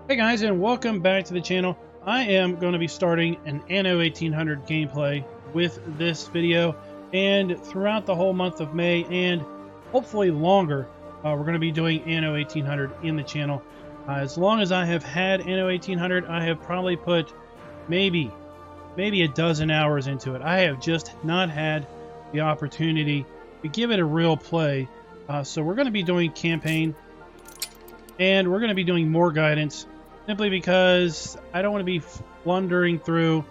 Hey guys, and welcome back to the channel. I am going to be starting an Anno 1800 gameplay with this video, and throughout the whole month of May and hopefully longer, we're going to be doing Anno 1800 in the channel. As long as I have had Anno 1800, I have probably put maybe a dozen hours into it. I have just not had the opportunity to give it a real play. So we're going to be doing campaign, and we're going to be doing more guidance, simply because I don't want to be blundering through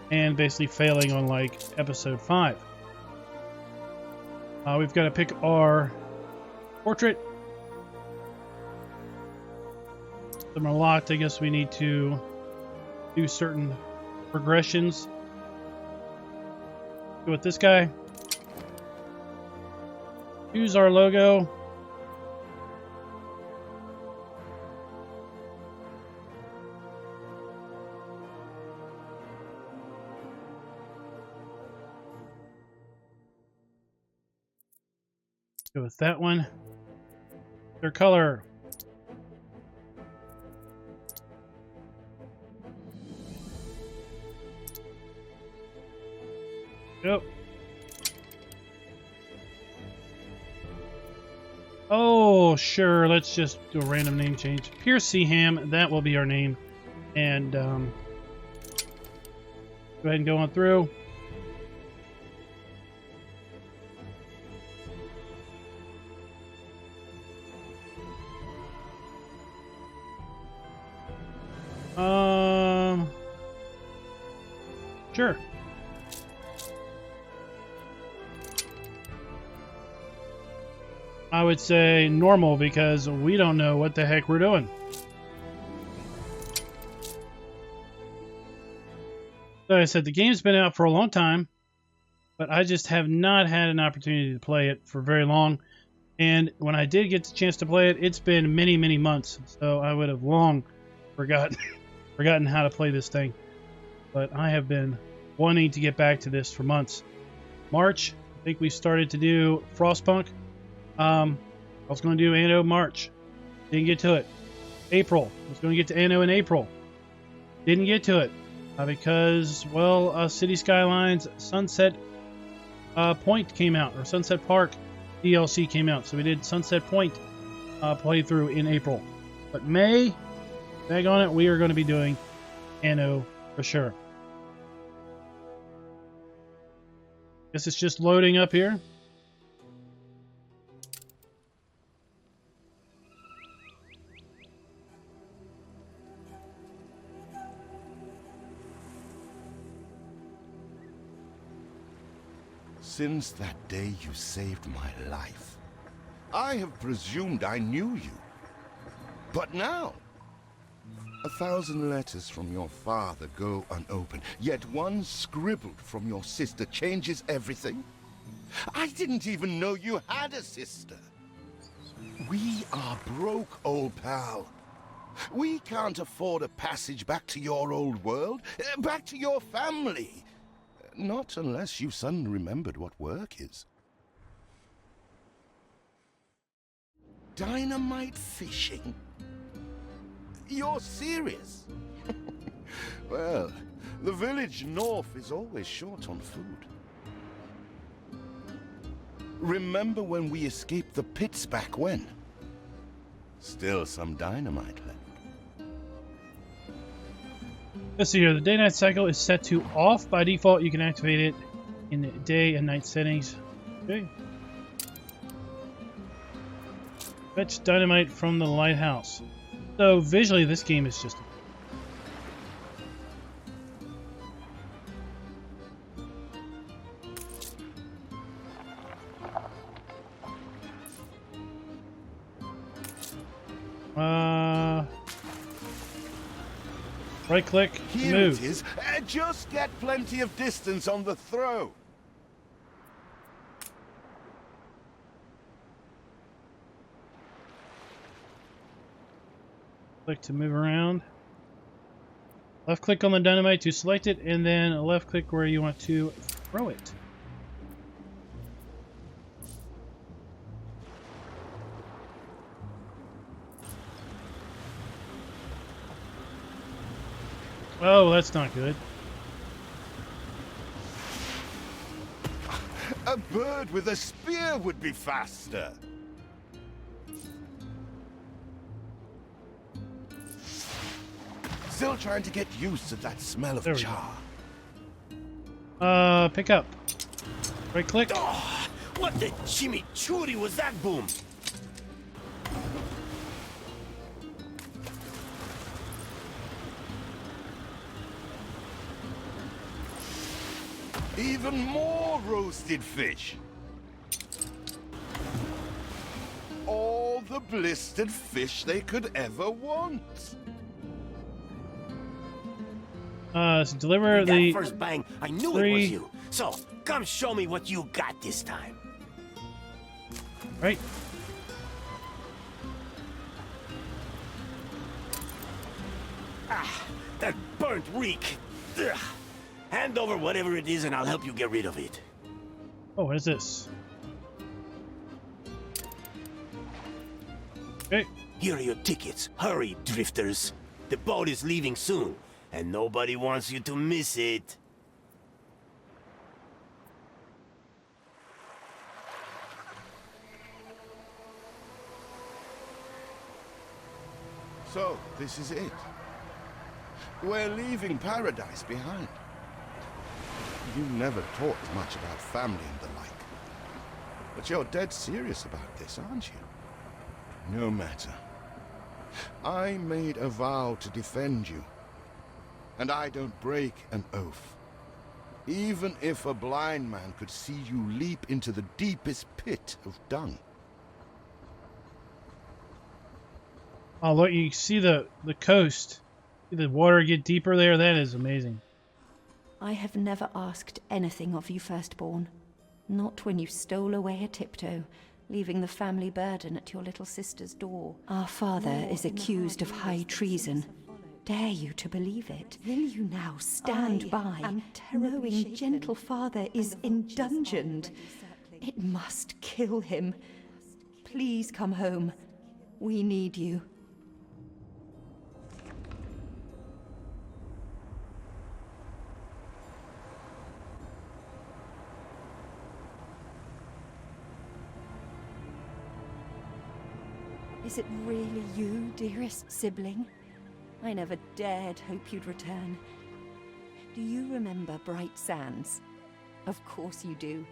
and basically failing on like episode 5. We've got to pick our portrait. Some are locked. I guess we need to do certain progressions. Go with this guy. Use our logo. Go with that one. Their color. Yep. Oh, sure. Let's just do a random name change. Pierce Seaham, that will be our name. And go ahead and go on through. Sure. I would say normal because we don't know what the heck we're doing. Like I said, the game's been out for a long time, but I just have not had an opportunity to play it for very long. And when I did get the chance to play it, it's been many, many months. So I would have long forgotten how to play this thing. But I have been wanting to get back to this for months. March, I think we started to do Frostpunk. I was going to do Anno March. Didn't get to it. April. I was going to get to Anno in April. Didn't get to it. Because, well, City Skylines Sunset Point came out. Or Sunset Park DLC came out. So we did Sunset Point playthrough in April. But May, bag on it, we are going to be doing Anno for sure. Guess it's just loading up here. Since that day you saved my life, I have presumed I knew you. But now, 1,000 letters from your father go unopened, yet one scribbled from your sister changes everything. I didn't even know you had a sister. We are broke, old pal. We can't afford a passage back to your old world, back to your family. Not unless you suddenly remembered what work is. Dynamite fishing? You're serious? Well, the village north is always short on food. Remember when we escaped the pits back when? Still some dynamite left. Let's see here. The day-night cycle is set to off by default. You can activate it in day and night settings. Okay. Fetch dynamite from the lighthouse. So visually, this game is just right click to Here move. it is. Just get plenty of distance on the throw. Click to move around. Left click on the dynamite to select it, and then left click where you want to throw it. Oh, that's not good. A bird with a spear would be faster. Still trying to get used to that smell of There we char. Pick up. Right click. Oh, what the chimichurri was that boom? Even more roasted fish. All the blistered fish they could ever want. So deliver That the first bang, I knew it was you. So, come show me what you got this time. right. Ah, that burnt reek. Ugh. Hand over whatever it is and I'll help you get rid of it. Oh, what is this? Okay. Here are your tickets. Hurry, drifters. The boat is leaving soon, and nobody wants you to miss it. So, this is it. We're leaving paradise behind. You never talked much about family and the like. But you're dead serious about this, aren't you? No matter. I made a vow to defend you. And I don't break an oath. Even if a blind man could see you leap into the deepest pit of dung. Oh, look, you see the coast. See the water get deeper there? That is amazing. I have never asked anything of you, firstborn. Not when you stole away a tiptoe, leaving the family burden at your little sister's door. Our father is accused of high treason. Dare you to believe it? Will you now stand by, knowing gentle father is indungeoned? It must kill him. Please come home. We need you. Is it really you, dearest sibling? I never dared hope you'd return. Do you remember Bright Sands? Of course you do.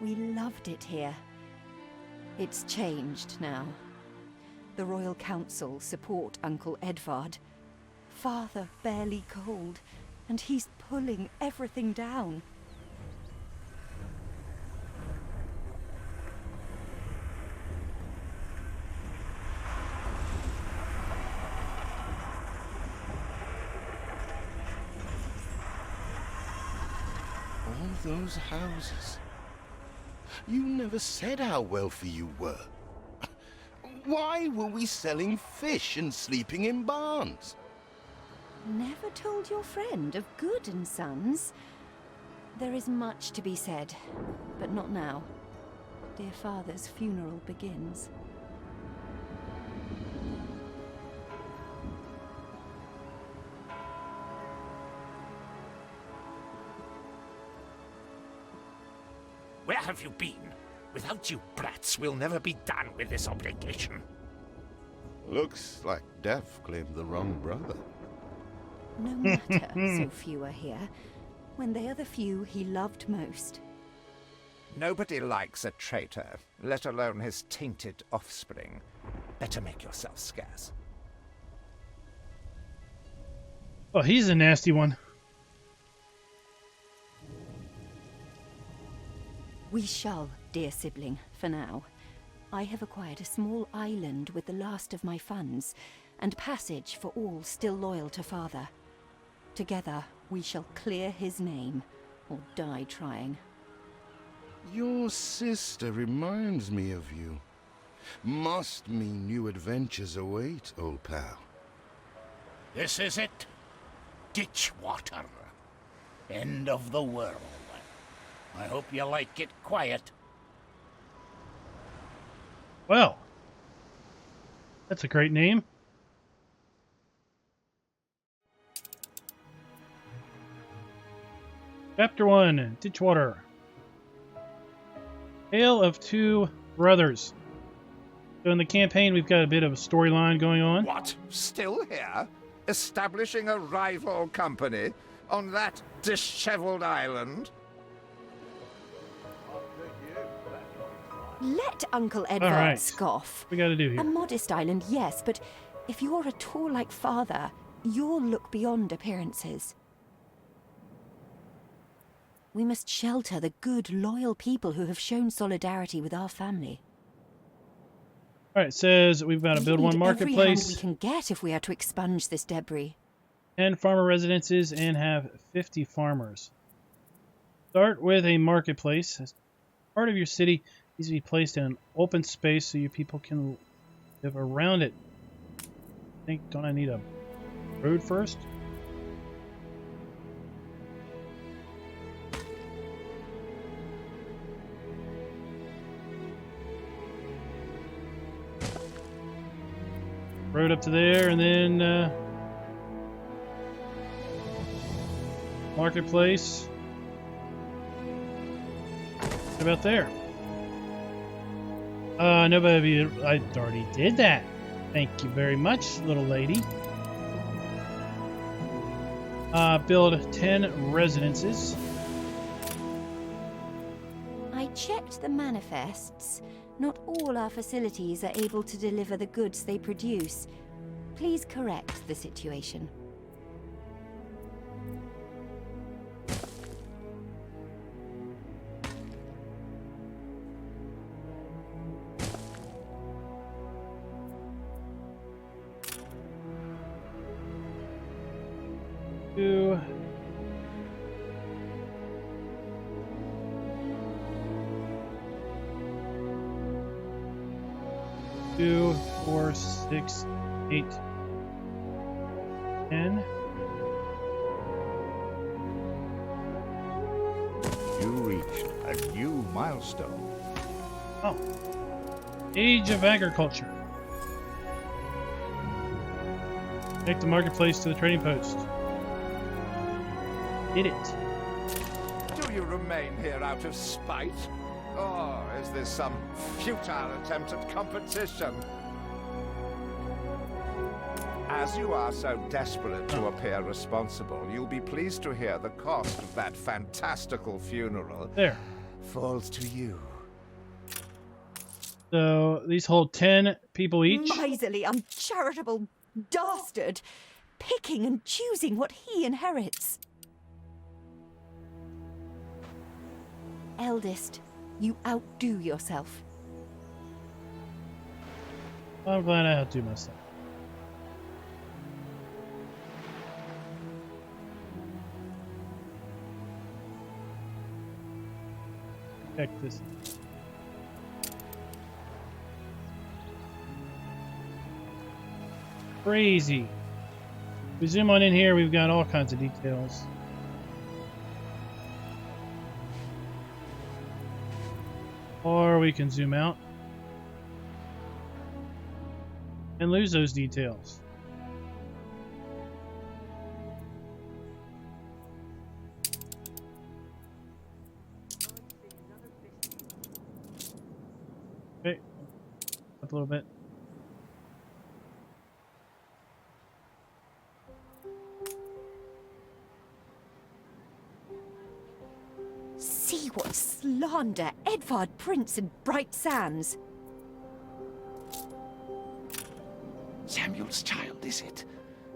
We loved it here. It's changed now. The Royal Council support Uncle Edvard. Father barely cold, and he's pulling everything down. All those houses. You never said how wealthy you were. Why were we selling fish and sleeping in barns? Never told your friend of Good and Sons? There is much to be said, but not now. Dear father's funeral begins. Where have you been? Without you brats, we'll never be done with this obligation. Looks like Death claimed the wrong brother. No matter so few are here, when they are the few he loved most. Nobody likes a traitor, let alone his tainted offspring. Better make yourself scarce. Oh, he's a nasty one. We shall, dear sibling, for now. I have acquired a small island with the last of my funds, and passage for all still loyal to father. Together, we shall clear his name, or die trying. Your sister reminds me of you. Must mean new adventures await, old pal. This is it. Ditchwater. End of the world. I hope you like it quiet. Well, that's a great name. Chapter 1, Ditchwater. Tale of Two Brothers. So in the campaign, we've got a bit of a storyline going on. What? Still here? Establishing a rival company on that disheveled island? Let Uncle Edward right. scoff. We got to do here. A modest island, yes, but if you're at all like Father, you'll look beyond appearances. We must shelter the good, loyal people who have shown solidarity with our family. All right, it says we've got to build one Every hand marketplace, we can get if we are to expunge this debris. 10 farmer residences, and have 50 farmers. Start with a marketplace. As part of your city needs to be placed in an open space so your people can live around it. Don't I need a road first? Road up to there, and then marketplace. What about there? Nobody. I already did that. Thank you very much, little lady. Build 10 residences. I checked the manifests. Not all our facilities are able to deliver the goods they produce. Please correct the situation. Two. 2, 4, 6, 8, 10. You reached a new milestone. Oh. Age of Agriculture. Connect the marketplace to the trading post. Did it. Do you remain here out of spite? Or is this some futile attempt at competition? As you are so desperate to appear responsible, you'll be pleased to hear the cost of that fantastical funeral There. falls to you. So these hold 10 people each. Miserly, uncharitable dastard! Picking and choosing what he inherits. Eldest, you outdo yourself. I'm glad I outdo myself. Check this. Crazy. If we zoom on in here, we've got all kinds of details. Or we can zoom out and lose those details. Okay, up a little bit. See what slander Edvard Prince and Bright Sands. Samuel's child, is it?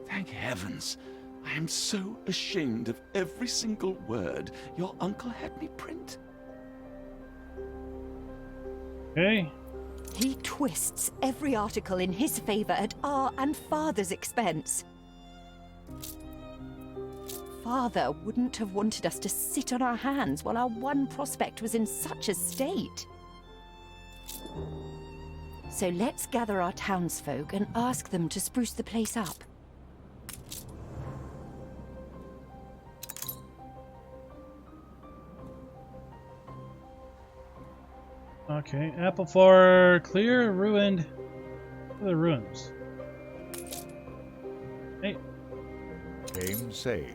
Thank heavens. I am so ashamed of every single word your uncle had me print. Okay. He twists every article in his favor at our and Father's expense. Father wouldn't have wanted us to sit on our hands while our one prospect was in such a state. So let's gather our townsfolk and ask them to spruce the place up. Okay, Applefar clear, ruined. What are the ruins? Hey, Game saved.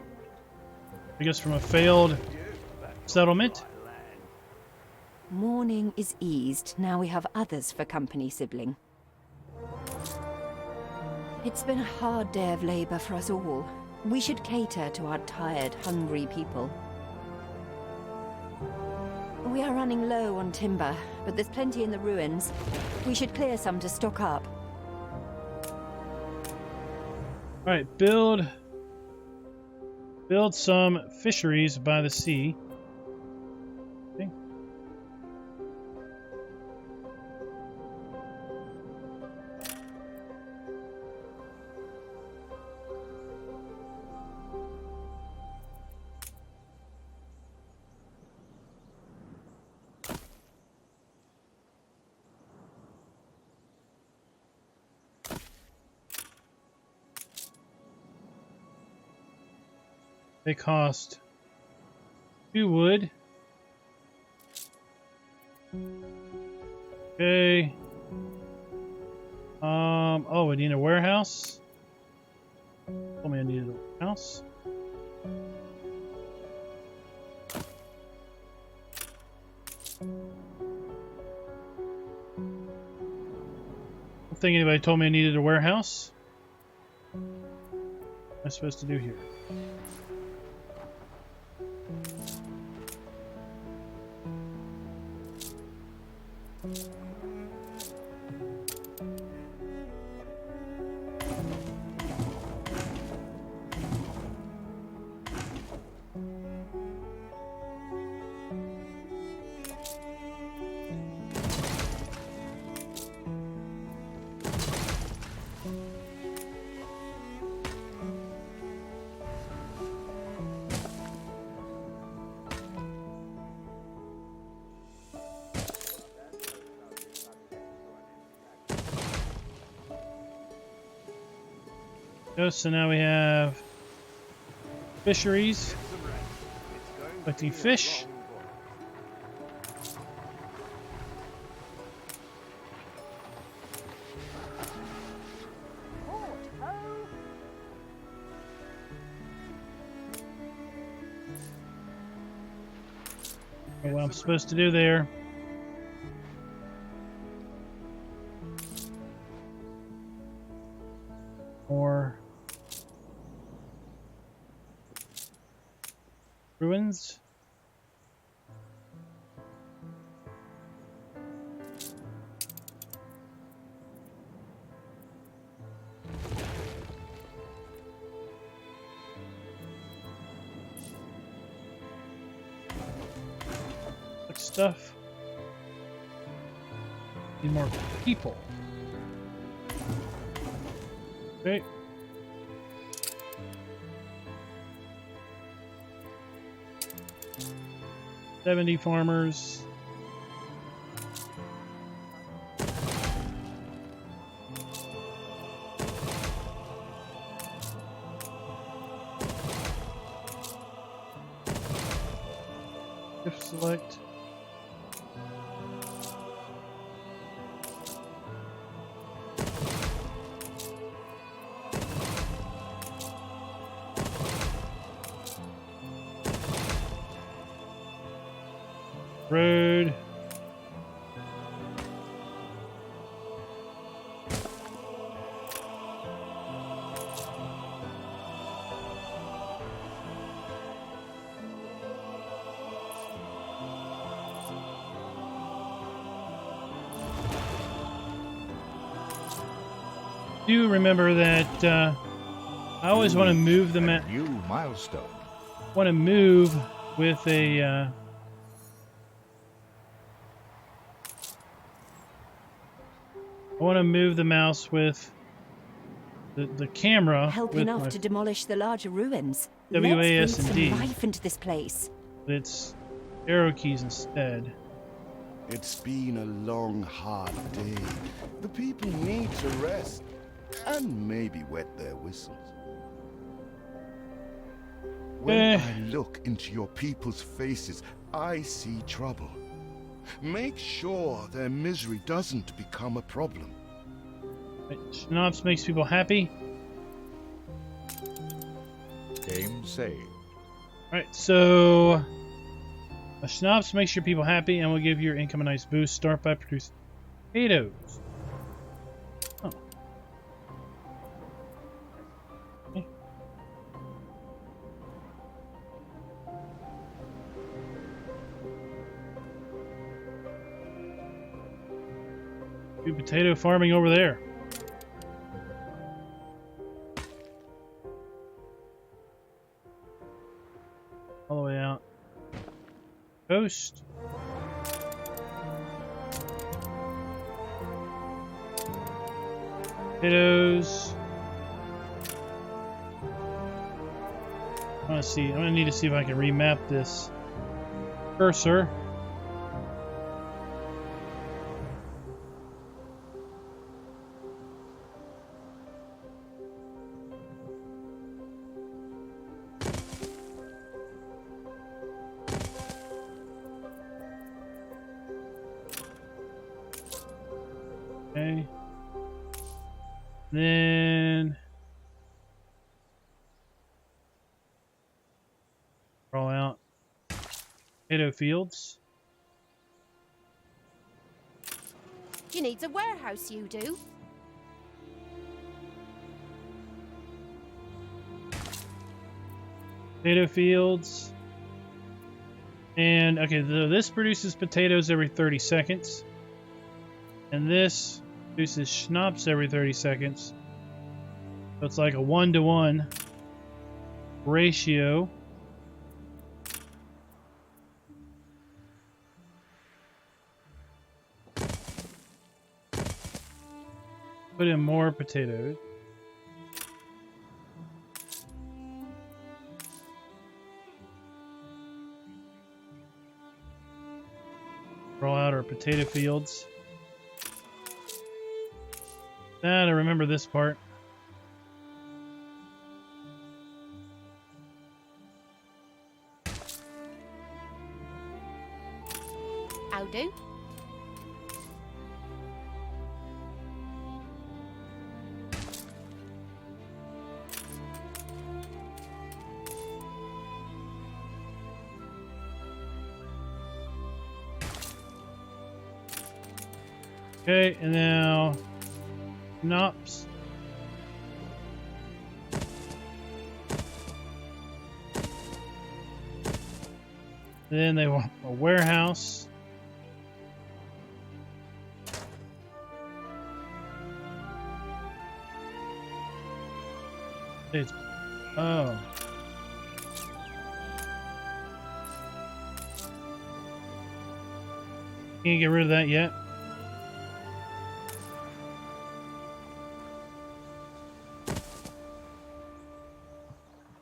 I guess from a failed settlement. Mourning is eased. Now we have others for company, sibling. It's been a hard day of labor for us all. We should cater to our tired, hungry people. We are running low on timber, but there's plenty in the ruins. We should clear some to stock up. Alright, build some fisheries by the sea. Okay. They cost 2 wood. Okay. Oh, we need a warehouse. Told me I needed a warehouse. I don't think anybody told me I needed a warehouse. What am I supposed to do here? So now we have fisheries, collecting fish. What I'm supposed to do there. More ruins. Stuff. Need more people. Okay. $70 farmers. Shift select. Road. Do remember that I always want to move the map. New milestone. Want to move with a I want to move the mouse with the camera. Help enough to demolish the larger ruins. WAS Let's and breathe D. some life into this place. It's arrow keys instead. It's been a long, hard day. The people need to rest and maybe wet their whistles. When I look into your people's faces, I see trouble. Make sure their misery doesn't become a problem. Schnapps makes people happy. Game saved. Alright, so A schnapps makes your people happy and will give your income a nice boost. Start by producing potatoes. Oh. Okay. Do potato farming over there. All the way out. Coast. Potatoes. I want to see. I'm gonna need to see if I can remap this cursor. Okay. Then roll out potato fields. You need a warehouse, you do. Potato fields. And okay, this produces potatoes every 30 seconds. And this produces schnapps every 30 seconds. So it's like a 1-to-1 ratio. Put in more potatoes. Roll out our potato fields. I remember this part. How do? Okay, and now schnapps. Then they want a warehouse. Oh. Can't get rid of that yet.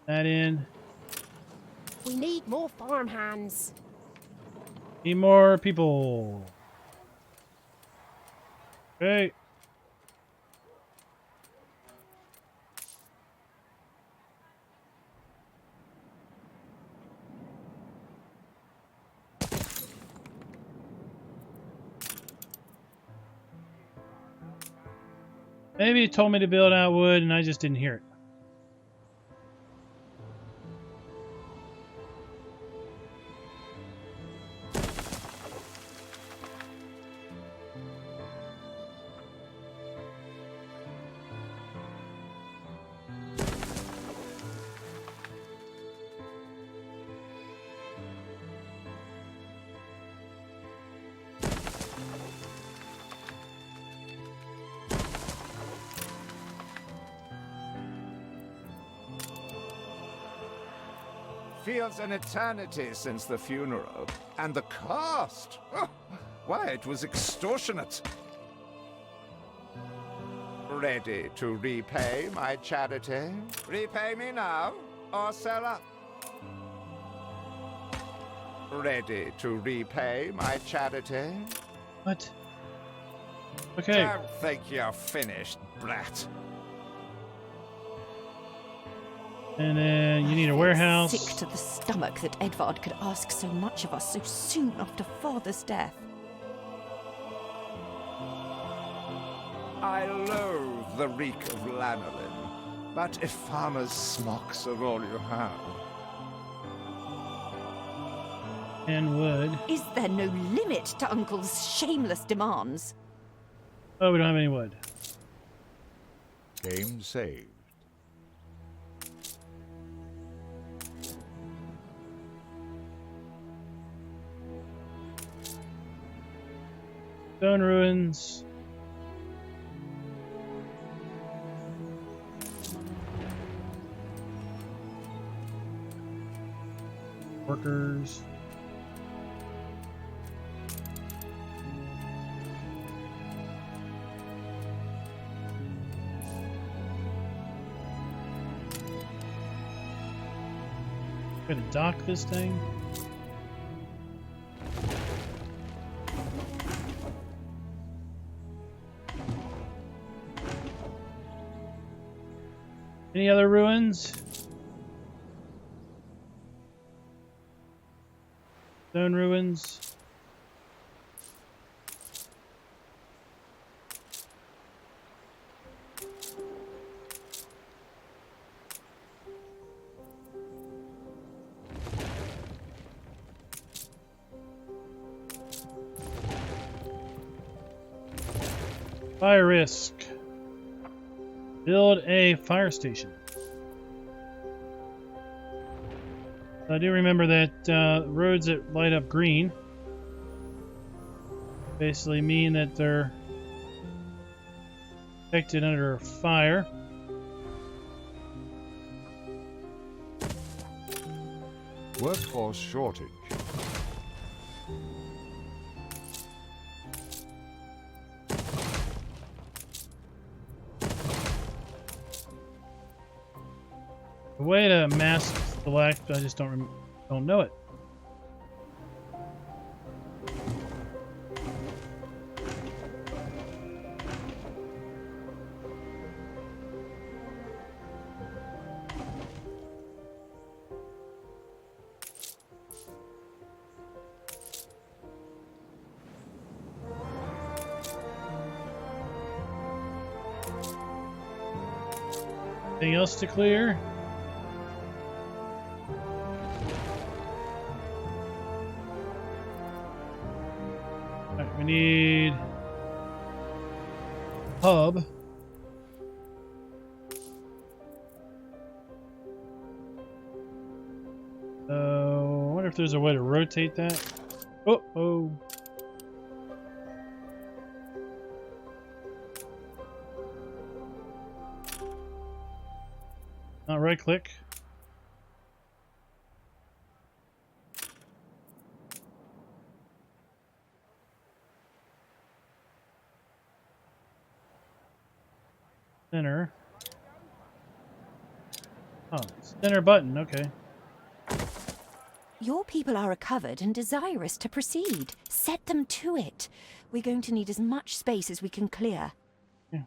That in. We need more farm hands. Need more people. Okay. Maybe it told me to build out wood and I just didn't hear it. Feels an eternity since the funeral. And the cost! Oh, why, it was extortionate. Ready to repay my charity? Repay me now, or sell up? Ready to repay my charity? What? Okay. Don't think you're finished, brat. And then you need a warehouse. Sick to the stomach that Edvard could ask so much of us so soon after father's death. I loathe the reek of lanolin, but if farmers' smocks are all you have... And wood. Is there no limit to Uncle's shameless demands? Oh, we don't have any wood. Game saved. Stone ruins. Workers. Gonna dock this thing. Any other ruins? Stone ruins. Fire risk. Build a fire station. I do remember that roads that light up green basically mean that they're protected under fire. Workforce shortage. A way to mask the lack, I just don't know it. Anything else to clear? Alright, we need hub. I wonder if there's a way to rotate that. Oh. Right click. Center. Oh, center button, okay. Your people are recovered and desirous to proceed. Set them to it. We're going to need as much space as we can clear. Yeah.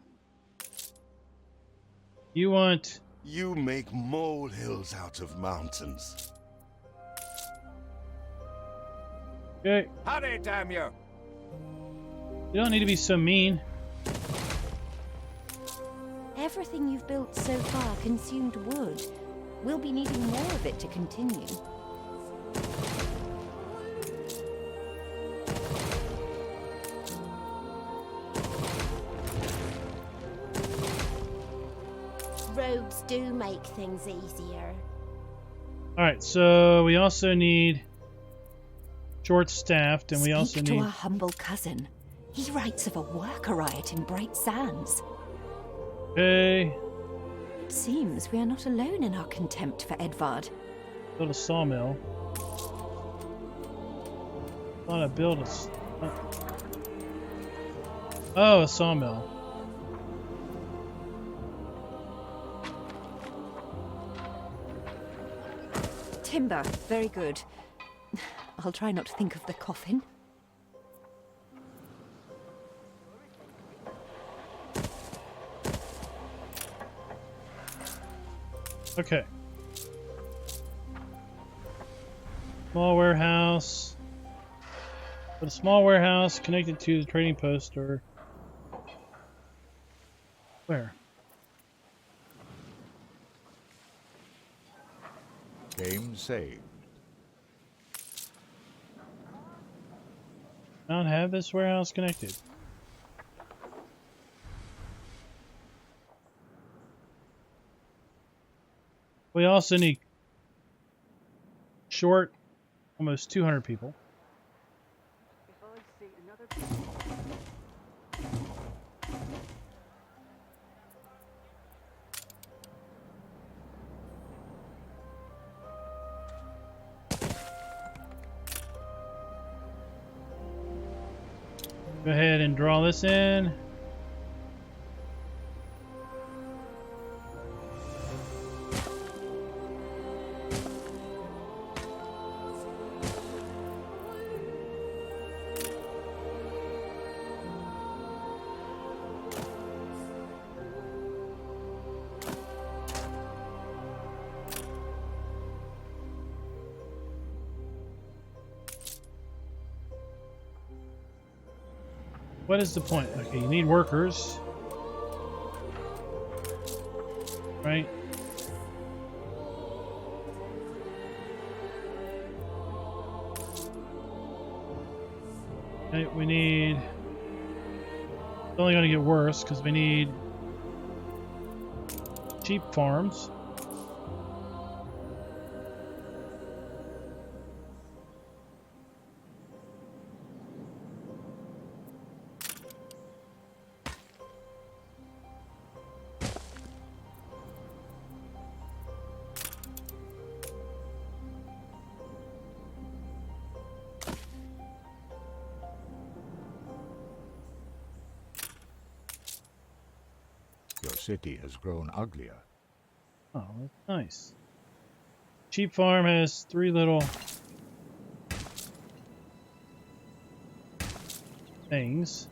You want... You make molehills out of mountains. Okay. Hurry, damn you! You don't need to be so mean. Everything you've built so far consumed wood. We'll be needing more of it to continue. Roads do make things easier. Alright, so we also need short-staffed, and we also Speak to need... our humble cousin. He writes of a worker riot in Bright Sands. Okay. It seems we are not alone in our contempt for Edvard. Build a sawmill. I want to build a... Oh, a sawmill. Timber, very good. I'll try not to think of the coffin. Okay. Small warehouse. Put a small warehouse connected to the trading post, or... Where? Game saved. Not have this warehouse connected. We also need short, almost 200 people. Go ahead and draw this in. What is the point? Okay, you need workers. Right? Okay, we need... It's only going to get worse because we need sheep farms. Your city has grown uglier. Oh, that's nice. Sheep farm has 3 little things.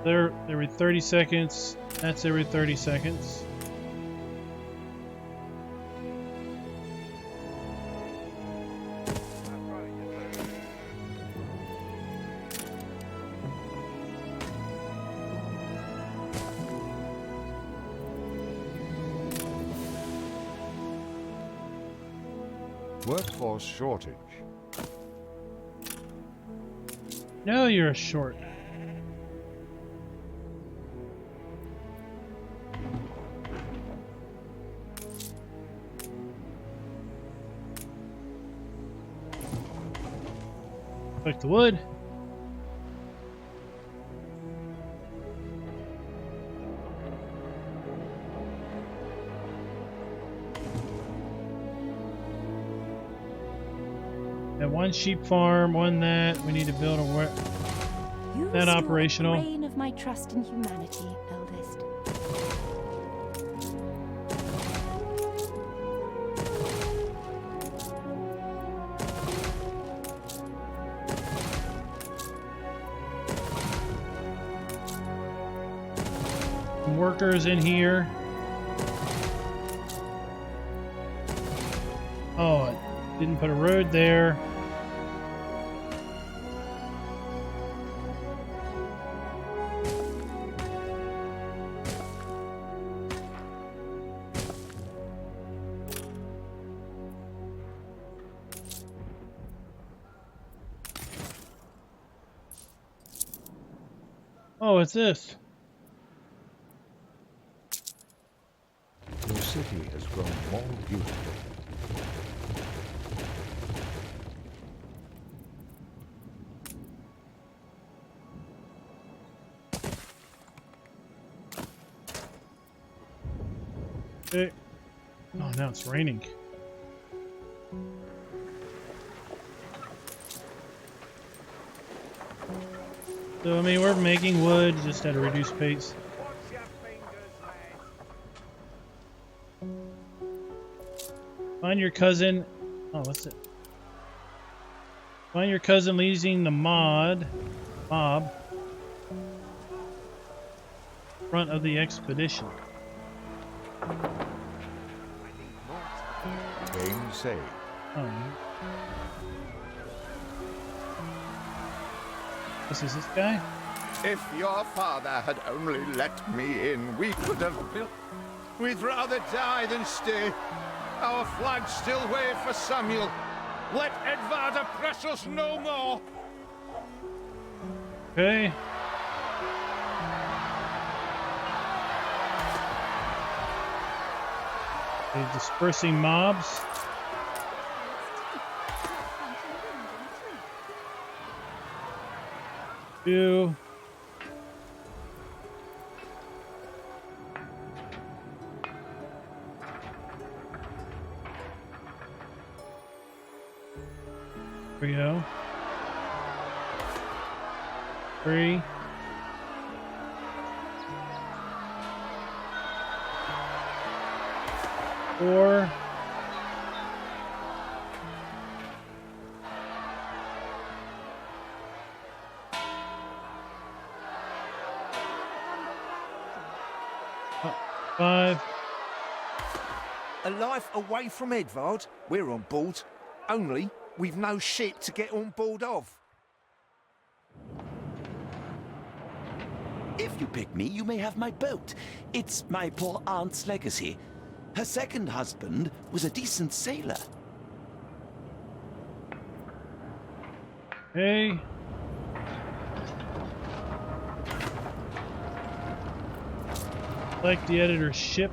They're every 30 seconds. That's every 30 seconds. Workforce shortage. No, you're short. Collect the wood. Have 1 sheep farm, 1 that. We need to build a that operational. You restore the reign of my trust in humanity, eldest. Workers in here. Oh, I didn't put a road there. Oh, it's this. Your city has grown more beautiful. Okay. Oh, now it's raining. So, I mean, we're making wood just at a reduced pace. Find your cousin. Oh, what's it? Find your cousin leading the mob. Front of the expedition. Game saved. Oh, This is this guy? If your father had only let me in, we could have built... We'd rather die than stay. Our flags still wave for Samuel. Let Edvard oppress us no more. Okay. Okay, dispersing mobs. Two. There we go. 3. 4. 5. A life away from Edvard? We're on board. Only we've no ship to get on board of. If you pick me, you may have my boat. It's my poor aunt's legacy. Her second husband was a decent sailor. Hey. Like the editor's ship.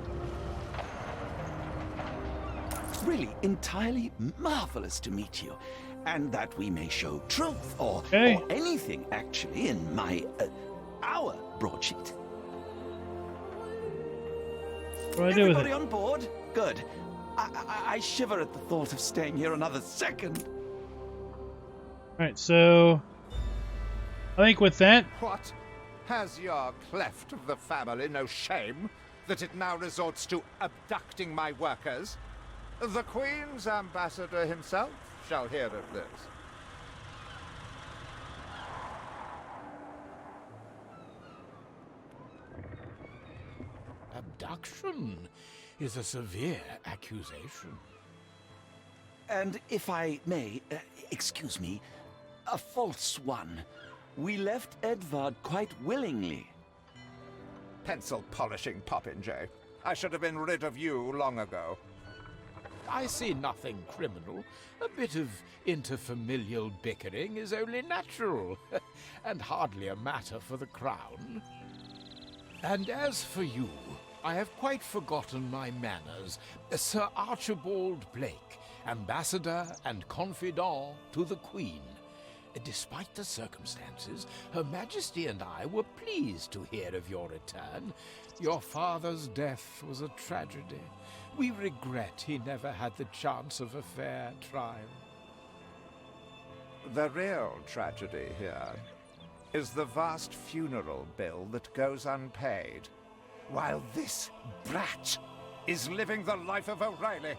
Really, entirely marvelous to meet you. And that we may show truth, or anything, actually, in my, our broadsheet. What do I do with Everybody it? on board? Good. I shiver at the thought of staying here another second. Alright, so I think with that, What? Has your cleft of the family no shame that it now resorts to abducting my workers? The Queen's ambassador himself shall hear of this. Abduction is a severe accusation. And if I may, excuse me, a false one. We left Edvard quite willingly. Pencil polishing popinjay. I should have been rid of you long ago. I see nothing criminal. A bit of interfamilial bickering is only natural, and hardly a matter for the crown. And as for you, I have quite forgotten my manners. Sir Archibald Blake, ambassador and confidant to the Queen. Despite the circumstances, Her Majesty and I were pleased to hear of your return. Your father's death was a tragedy. We regret he never had the chance of a fair trial. The real tragedy here is the vast funeral bill that goes unpaid, while this brat is living the life of O'Reilly.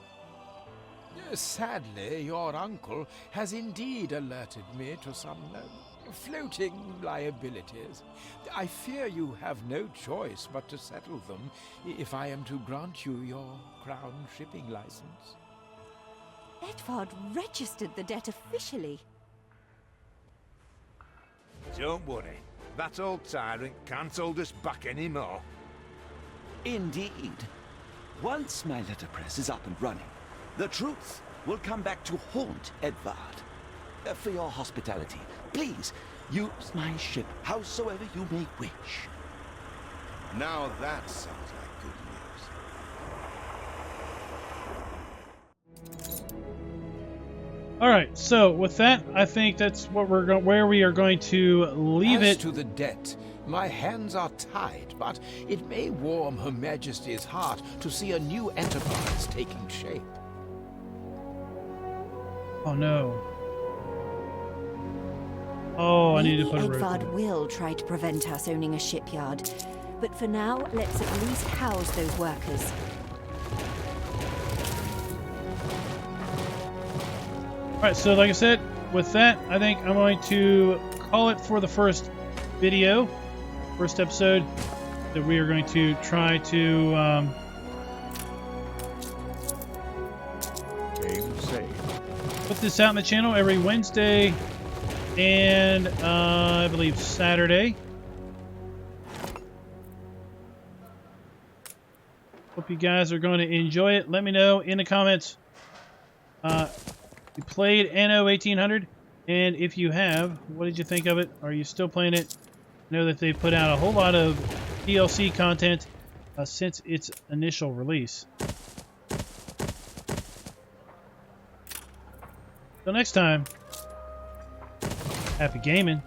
Sadly, your uncle has indeed alerted me to some floating liabilities. I fear you have no choice but to settle them if I am to grant you your crown shipping license. Edvard registered the debt officially. Don't worry, that old tyrant can't hold us back anymore. Indeed. Once my letterpress is up and running, the truth will come back to haunt Edvard. For your hospitality, please use my ship howsoever you may wish. Now that sounds like good news. all right. So with that, I think that's what we're going, where we are going to leave As it. to the debt, my hands are tied, but it may warm Her Majesty's heart to see a new enterprise taking shape. Oh no. Oh, I need to Maybe put a Edvard rope. will try to prevent us owning a shipyard. But for now, let's at least house those workers. Alright, so like I said, with that, I think I'm going to call it for the first video, first episode, that we are going to try to Game saved. put this out on the channel every Wednesday and I believe Saturday. Hope you guys are going to enjoy it. Let me know in the comments. You played Anno 1800, and if you have, what did you think of it? Are you still playing it? I know that they put out a whole lot of DLC content since its initial release. Till next time, happy gaming.